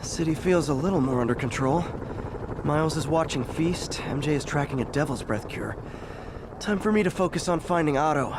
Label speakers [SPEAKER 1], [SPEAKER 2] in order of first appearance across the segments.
[SPEAKER 1] City feels a little more under control. Miles is watching Feast, MJ is tracking a Devil's Breath cure. Time for me to focus on finding Otto,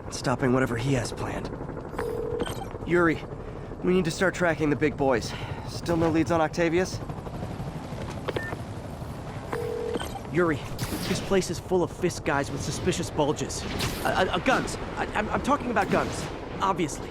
[SPEAKER 1] and stopping whatever he has planned. Yuri, we need to start tracking the big boys. Still no leads on Octavius? Yuri, this place is full of Fisk guys with suspicious bulges. Guns. I'm talking about guns, obviously.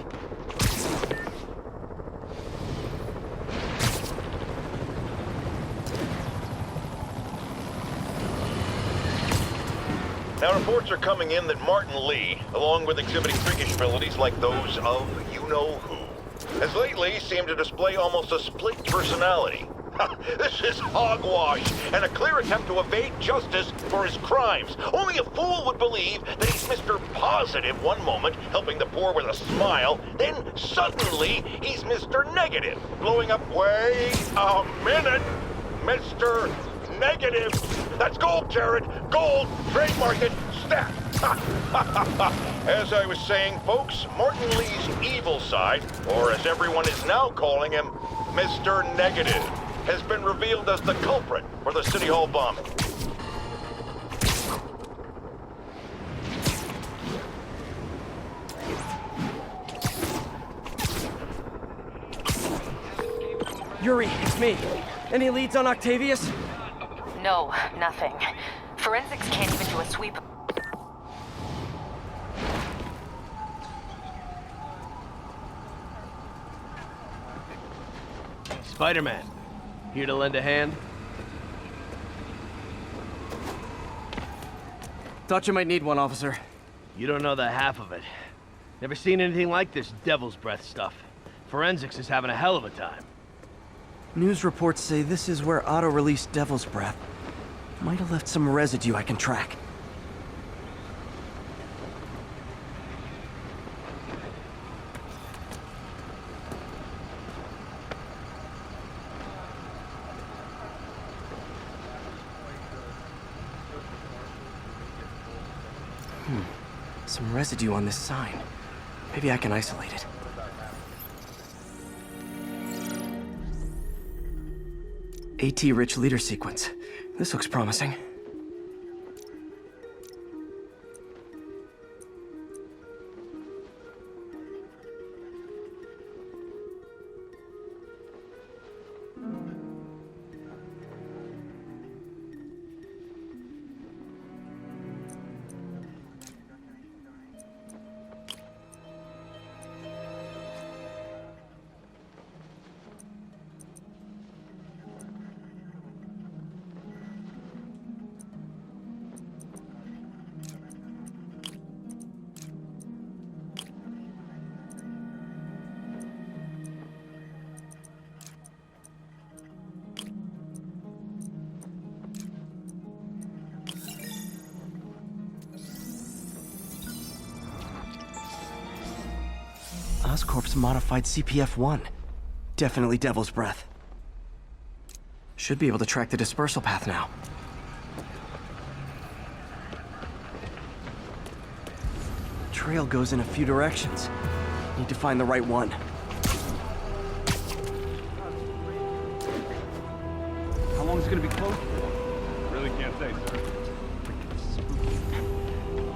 [SPEAKER 2] Now, reports are coming in that Martin Lee, along with exhibiting freakish abilities like those of you-know-who, has lately seemed to display almost a split personality. This is hogwash, and a clear attempt to evade justice for his crimes. Only a fool would believe that he's Mr. Positive one moment, helping the poor with a smile, then suddenly he's Mr. Negative, blowing up, wait a minute, Mr. Negative. That's gold, Jared. Gold. Trademark it. Snap. As I was saying, folks, Martin Lee's evil side, or as everyone is now calling him, Mr. Negative, has been revealed as the culprit for the City Hall bombing.
[SPEAKER 1] Yuri, it's me. Any leads on Octavius?
[SPEAKER 3] No, nothing. Forensics can't even do a sweep.
[SPEAKER 4] Spider-Man, here to lend a hand?
[SPEAKER 1] Thought you might need one, officer.
[SPEAKER 4] You don't know the half of it. Never seen anything like this Devil's Breath stuff. Forensics is having a hell of a time.
[SPEAKER 1] News reports say this is where Otto released Devil's Breath. Might have left some residue I can track. Some residue on this sign. Maybe I can isolate it. AT-rich leader sequence. This looks promising. Oscorp's modified CPF-1. Definitely Devil's Breath. Should be able to track the dispersal path now. Trail goes in a few directions. Need to find the right one.
[SPEAKER 5] How long is it gonna be closed for? Really can't say, sir.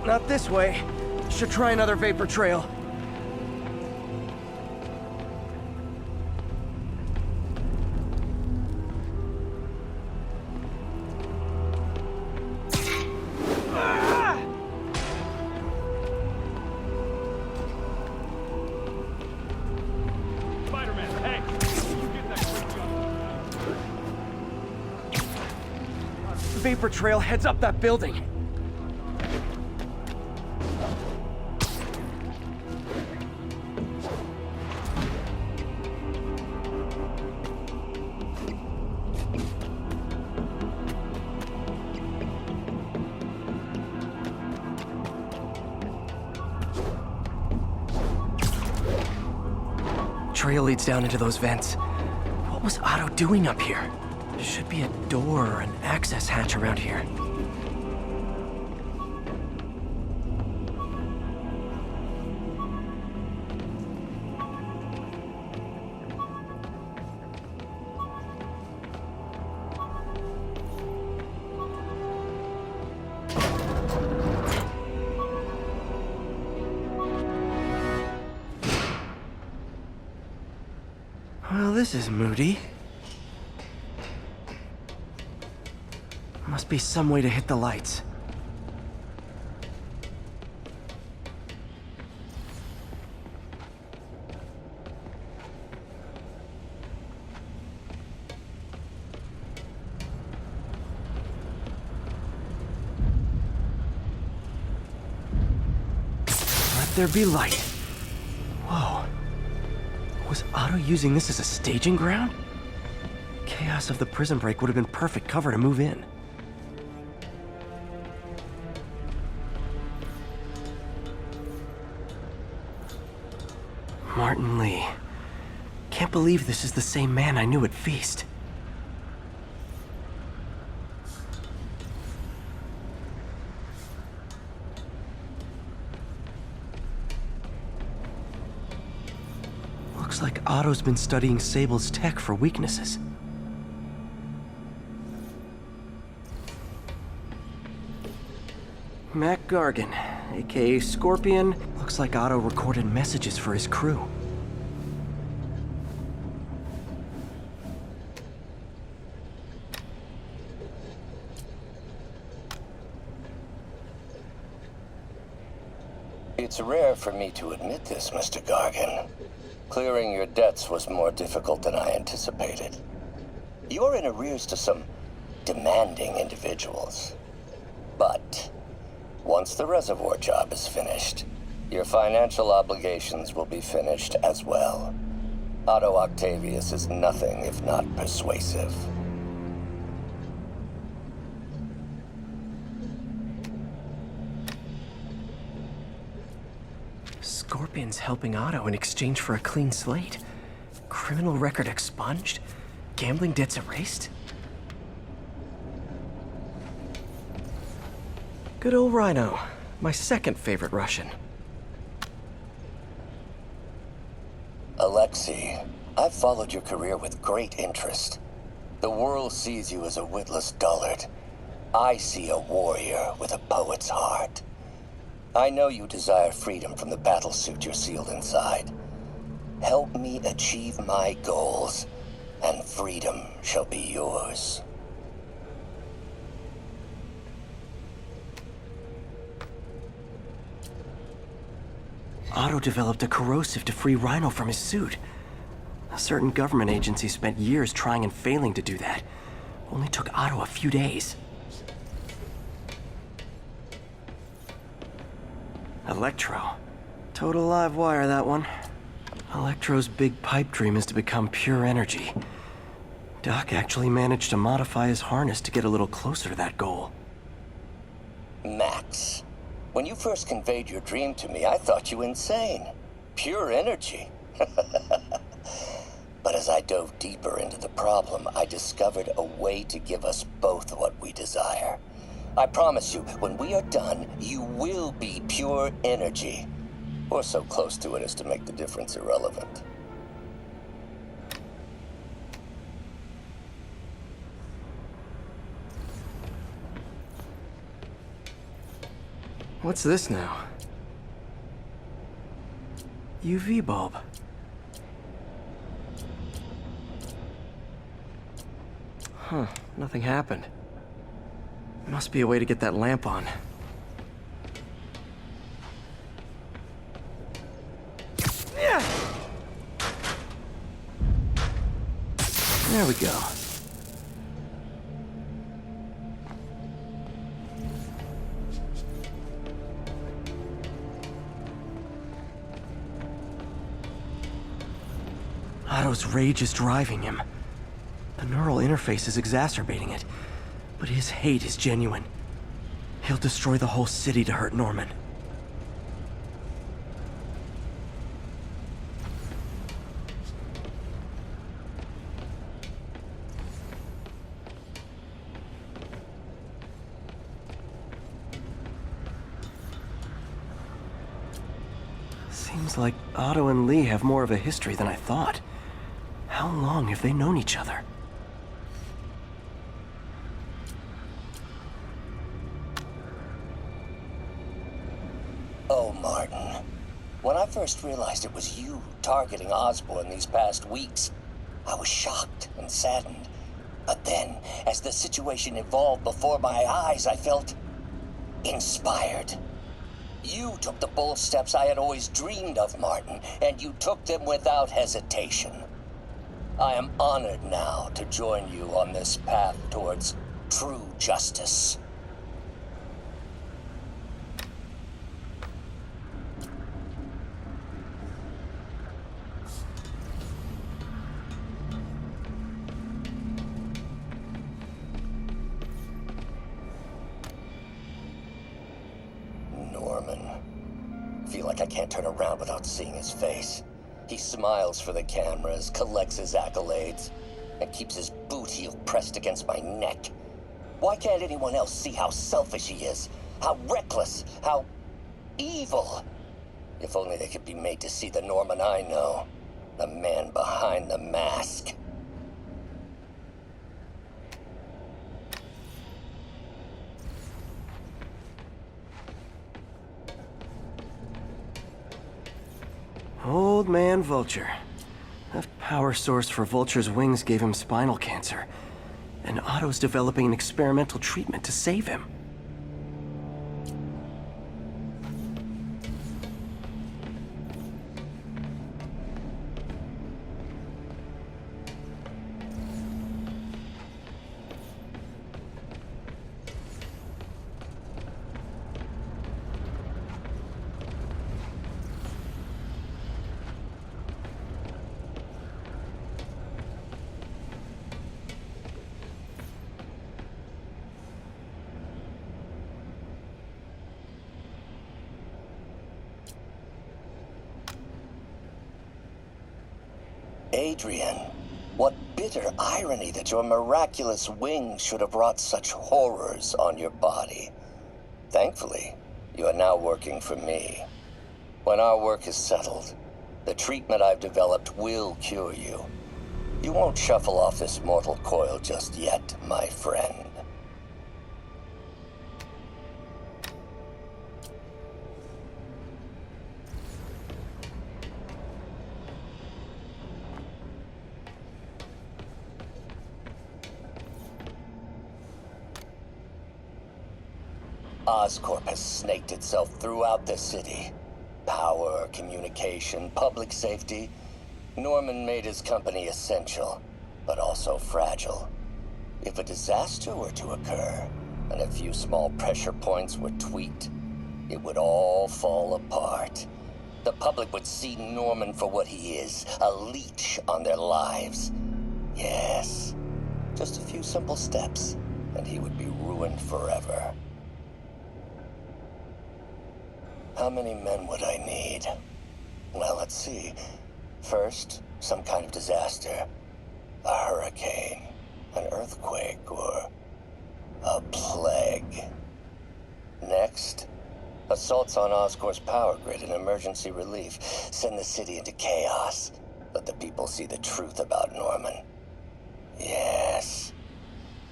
[SPEAKER 1] Not this way. Should try another vapor trail.
[SPEAKER 5] Spider-Man, hey! You get that quick gun.
[SPEAKER 1] Vapor trail heads up that building. Trail leads down into those vents. What was Otto doing up here? There should be a door or an access hatch around here. Well, this is moody. Must be some way to hit the lights. Let there be light. Whoa. Was Otto using this as a staging ground? Chaos of the prison break would have been perfect cover to move in. Martin Lee. Can't believe this is the same man I knew at Feast. Looks like Otto's been studying Sable's tech for weaknesses. Mac Gargan, aka Scorpion. Looks like Otto recorded messages for his crew.
[SPEAKER 6] It's rare for me to admit this, Mr. Gargan. Clearing your debts was more difficult than I anticipated. You're in arrears to some demanding individuals. But once the reservoir job is finished, your financial obligations will be finished as well. Otto Octavius is nothing if not persuasive.
[SPEAKER 1] Scorpion's helping Otto in exchange for a clean slate. Criminal record expunged? Gambling debts erased? Good old Rhino. My second favorite Russian.
[SPEAKER 6] Alexei, I've followed your career with great interest. The world sees you as a witless dullard. I see a warrior with a poet's heart. I know you desire freedom from the battlesuit you're sealed inside. Help me achieve my goals, and freedom shall be yours.
[SPEAKER 1] Otto developed a corrosive to free Rhino from his suit. A certain government agency spent years trying and failing to do that. Only took Otto a few days. Electro. Total live wire, that one. Electro's big pipe dream is to become pure energy. Doc actually managed to modify his harness to get a little closer to that goal.
[SPEAKER 6] Max, when you first conveyed your dream to me, I thought you insane. Pure energy. But as I dove deeper into the problem, I discovered a way to give us both what we desire. I promise you, when we are done, you will be pure energy. Or so close to it as to make the difference irrelevant.
[SPEAKER 1] What's this now? UV bulb. Huh, nothing happened. Must be a way to get that lamp on. Yeah. There we go. Otto's rage is driving him. The neural interface is exacerbating it, but his hate is genuine. He'll destroy the whole city to hurt Norman. Seems like Otto and Lee have more of a history than I thought. How long have they known each other?
[SPEAKER 6] Oh, Martin. When I first realized it was you targeting Osborn these past weeks, I was shocked and saddened. But then, as the situation evolved before my eyes, I felt inspired. You took the bold steps I had always dreamed of, Martin, and you took them without hesitation. I am honored now to join you on this path towards true justice. Norman. Feel like I can't turn around without seeing his face. He smiles for the cameras, collects his accolades, and keeps his boot heel pressed against my neck. Why can't anyone else see how selfish he is? How reckless? How evil? If only they could be made to see the Norman I know. The man behind the mask.
[SPEAKER 1] Old man Vulture. That power source for Vulture's wings gave him spinal cancer. And Otto's developing an experimental treatment to save him.
[SPEAKER 6] Adrian, what bitter irony that your miraculous wings should have wrought such horrors on your body. Thankfully, you are now working for me. When our work is settled, the treatment I've developed will cure you. You won't shuffle off this mortal coil just yet, my friend. Oscorp has snaked itself throughout the city. Power, communication, public safety. Norman made his company essential, but also fragile. If a disaster were to occur, and a few small pressure points were tweaked, it would all fall apart. The public would see Norman for what he is, a leech on their lives. Yes, just a few simple steps, and he would be ruined forever. How many men would I need? Well, let's see. First, some kind of disaster. A hurricane, an earthquake, or a plague. Next, assaults on Oscorp's power grid and emergency relief. Send the city into chaos. Let the people see the truth about Norman. Yes,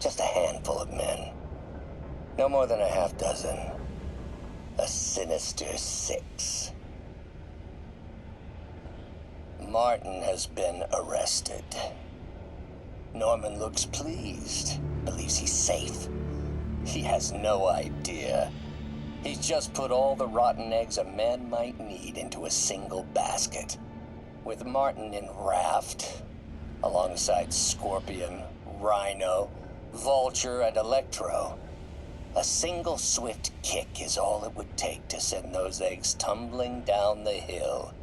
[SPEAKER 6] just a handful of men. No more than a half dozen. A sinister 6. Martin has been arrested. Norman looks pleased, believes he's safe. He has no idea. He's just put all the rotten eggs a man might need into a single basket. With Martin in raft, alongside Scorpion, Rhino, Vulture, and Electro, a single swift kick is all it would take to send those eggs tumbling down the hill.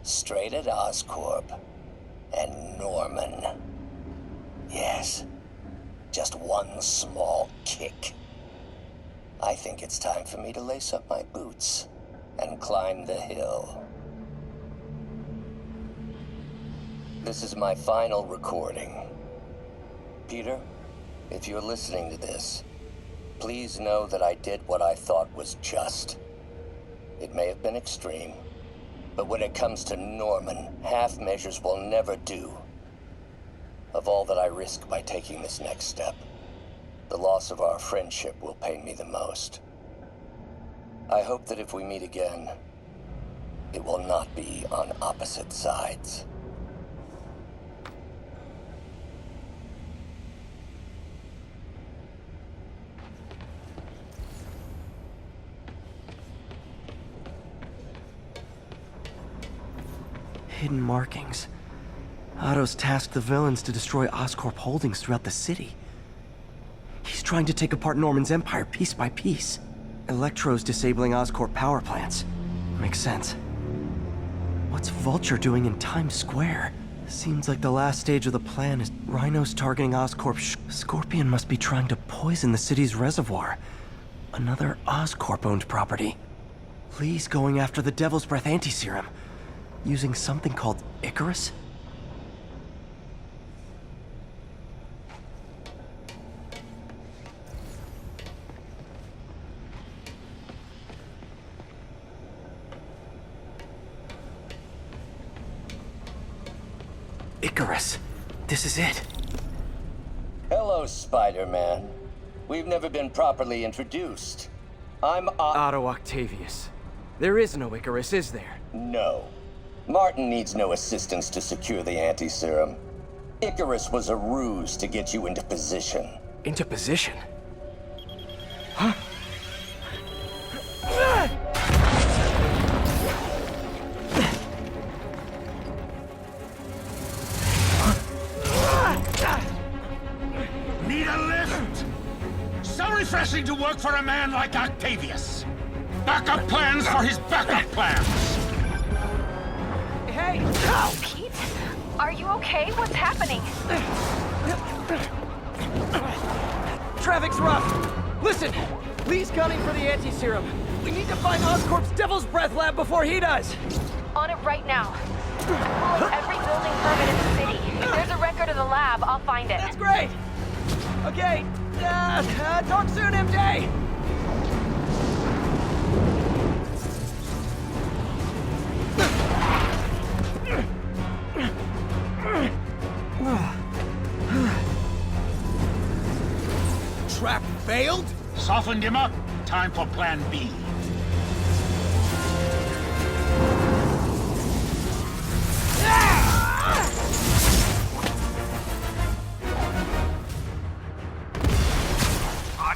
[SPEAKER 6] Straight at Oscorp and Norman. Yes, just one small kick. I think it's time for me to lace up my boots and climb the hill. This is my final recording. Peter, if you're listening to this, please know that I did what I thought was just. It may have been extreme, but when it comes to Norman, half measures will never do. Of all that I risk by taking this next step, the loss of our friendship will pain me the most. I hope that if we meet again, it will not be on opposite sides.
[SPEAKER 1] hidden markings. Otto's tasked the villains to destroy Oscorp holdings throughout the city. He's trying to take apart Norman's empire piece by piece. Electro's disabling Oscorp power plants. Makes sense. What's Vulture doing in Times Square? Seems like the last stage of the plan is Rhino's targeting Oscorp. Scorpion must be trying to poison the city's reservoir. Another Oscorp-owned property. Lee's going after the Devil's Breath anti-serum, using something called Icarus? Icarus. This is it.
[SPEAKER 6] Hello, Spider-Man. We've never been properly introduced. I'm
[SPEAKER 7] Otto Octavius. There is no Icarus, is there?
[SPEAKER 6] No. Martin needs no assistance to secure the anti-serum. Icarus was a ruse to get you into position.
[SPEAKER 7] Into position?
[SPEAKER 8] Need a lift? So refreshing to work for a man like Octavius. Backup plans for his backup plans.
[SPEAKER 7] Hey!
[SPEAKER 3] Pete? Are you okay? What's happening?
[SPEAKER 7] Traffic's rough! Listen! Lee's gunning for the anti-serum. We need to find Oscorp's Devil's Breath lab before he does!
[SPEAKER 3] On it right now. Pull up every building permit in the city. If there's a record of the lab, I'll find it.
[SPEAKER 7] That's great! Okay, talk soon, MJ!
[SPEAKER 8] Trap failed? Softened him up. Time for plan B.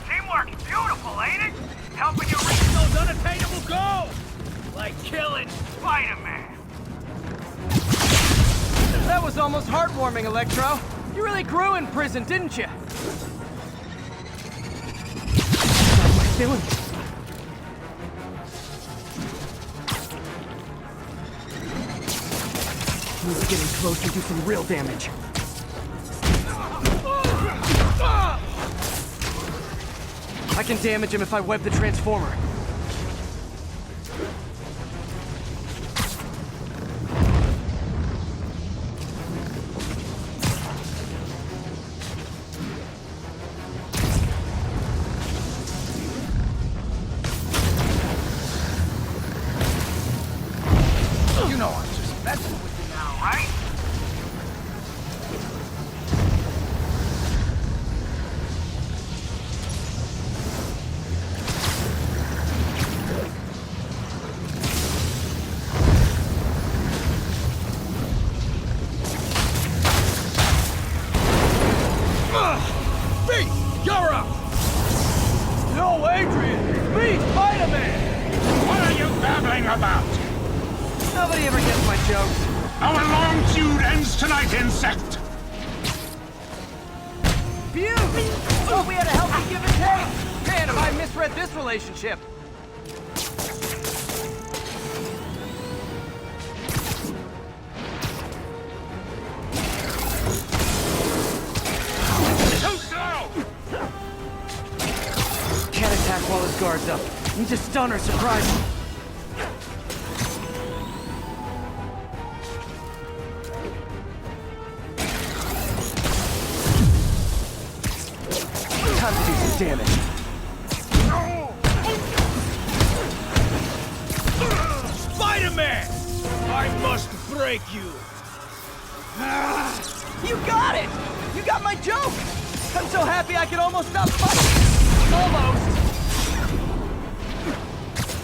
[SPEAKER 9] Teamwork's beautiful, ain't it? Helping you reach those unattainable goals! Like killing Spider-Man.
[SPEAKER 7] That was almost heartwarming, Electro. You really grew in prison, didn't you? How am I feeling? Need to get in close and do some real damage. I can damage him if I web the transformer.
[SPEAKER 8] You know I'm just messing with you now, right?
[SPEAKER 9] You're up!
[SPEAKER 7] No, Adrian! Me, Spider-Man!
[SPEAKER 8] What are you babbling about?
[SPEAKER 7] Nobody ever gets my jokes.
[SPEAKER 8] Our long feud ends tonight, insect!
[SPEAKER 7] Phew! Oh, we had a healthy give and take! Man, have I misread this relationship?
[SPEAKER 8] Too slow!
[SPEAKER 7] Can't attack while his guard's up. Need to stun or surprise him. Time to do some damage.
[SPEAKER 9] Spider-Man! I must break you.
[SPEAKER 7] You got it! You got my joke! I'm so happy I could almost stop fighting! Almost!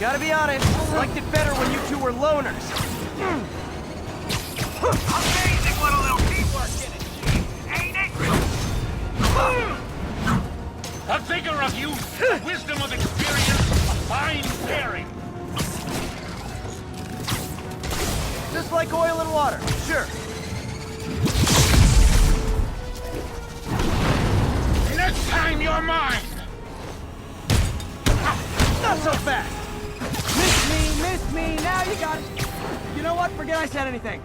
[SPEAKER 7] Gotta be honest, liked it better when you two were loners.
[SPEAKER 9] Amazing what a little teamwork can achieve, ain't it?
[SPEAKER 8] The vigor of youth, the wisdom of experience, a fine pairing.
[SPEAKER 7] Just like oil and water. I said anything.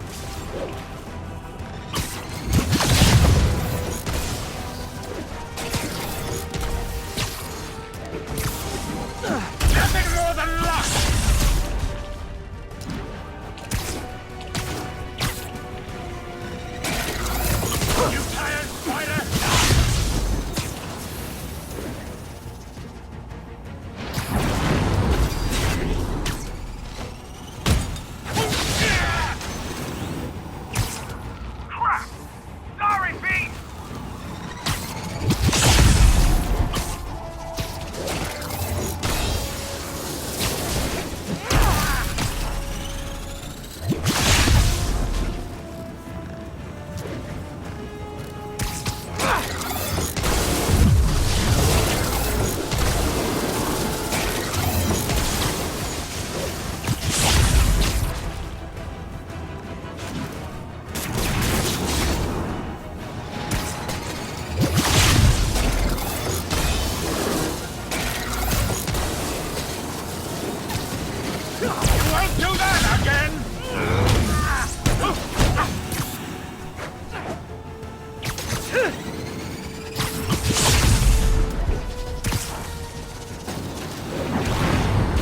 [SPEAKER 8] Nothing more than luck! You tired, spider?
[SPEAKER 9] Crap! Sorry, Pete!
[SPEAKER 8] You won't do that again!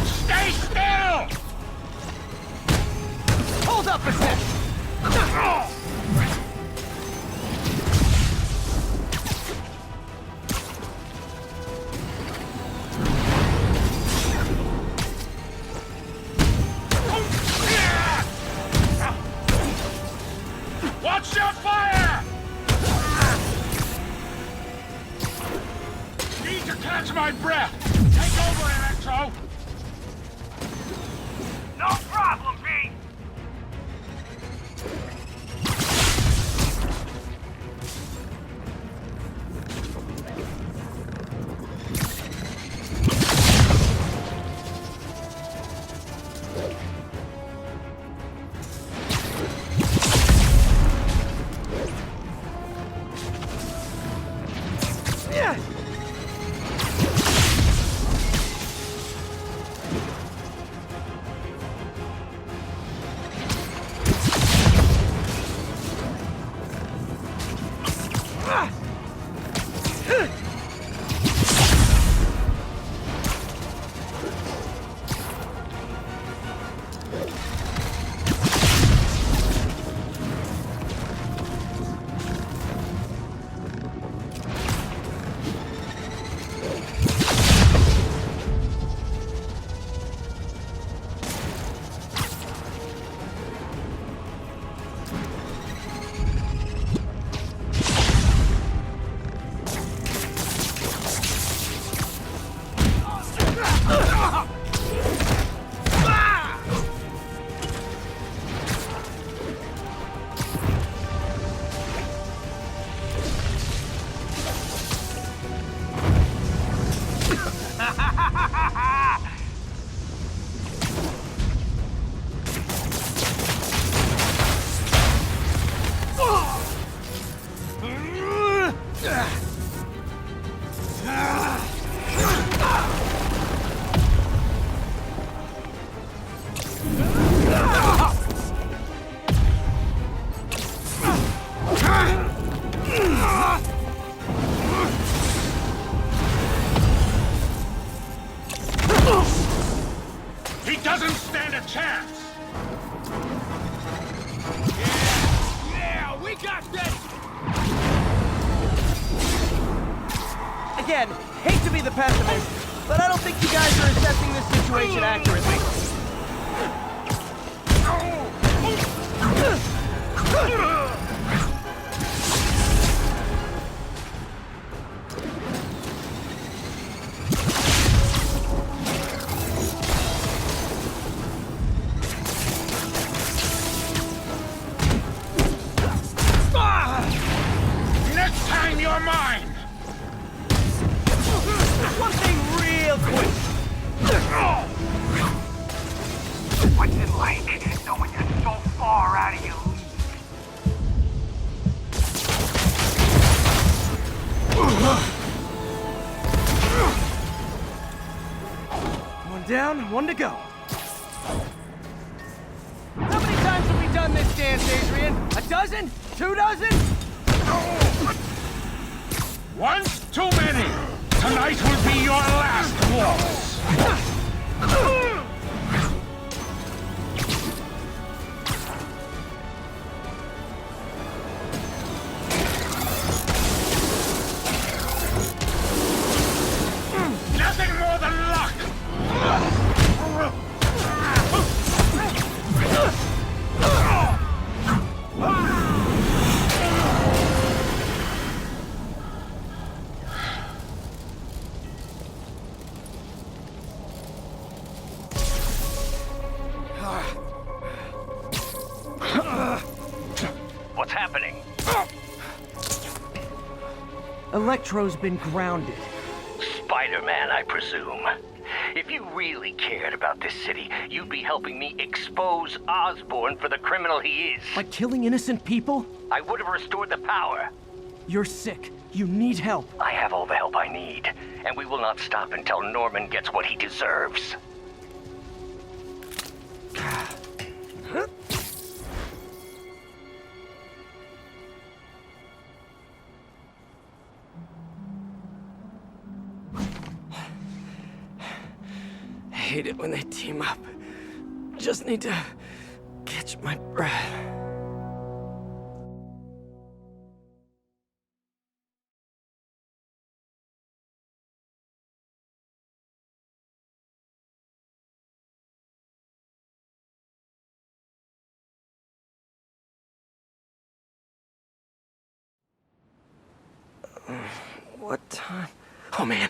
[SPEAKER 8] Stay still!
[SPEAKER 7] Hold up a sec!
[SPEAKER 8] Watch your fire! Need to catch my breath! Take over, Electro!
[SPEAKER 9] No problem, Pete!
[SPEAKER 8] He doesn't stand a chance!
[SPEAKER 9] Yeah, we got this!
[SPEAKER 7] Again, hate to be the pessimist, but I don't think you guys are assessing this situation accurately.
[SPEAKER 8] Next time you're mine!
[SPEAKER 7] One thing real quick.
[SPEAKER 9] What's it like knowing you're so far out of your league?
[SPEAKER 7] One down, one to go. How many times have we done dozen? 2 dozen?
[SPEAKER 8] Once too many! Tonight will be your last waltz! Nothing more than luck!
[SPEAKER 9] What's happening?
[SPEAKER 7] Electro's been grounded.
[SPEAKER 9] Spider-Man, I presume. If you really cared about this city, you'd be helping me expose Osborn for the criminal he is.
[SPEAKER 7] By killing innocent people?
[SPEAKER 9] I would have restored the power.
[SPEAKER 7] You're sick. You need help.
[SPEAKER 9] I have all the help I need, and we will not stop until Norman gets what he deserves.
[SPEAKER 7] I hate it when they team up. Just need to catch my breath. What time? Oh man,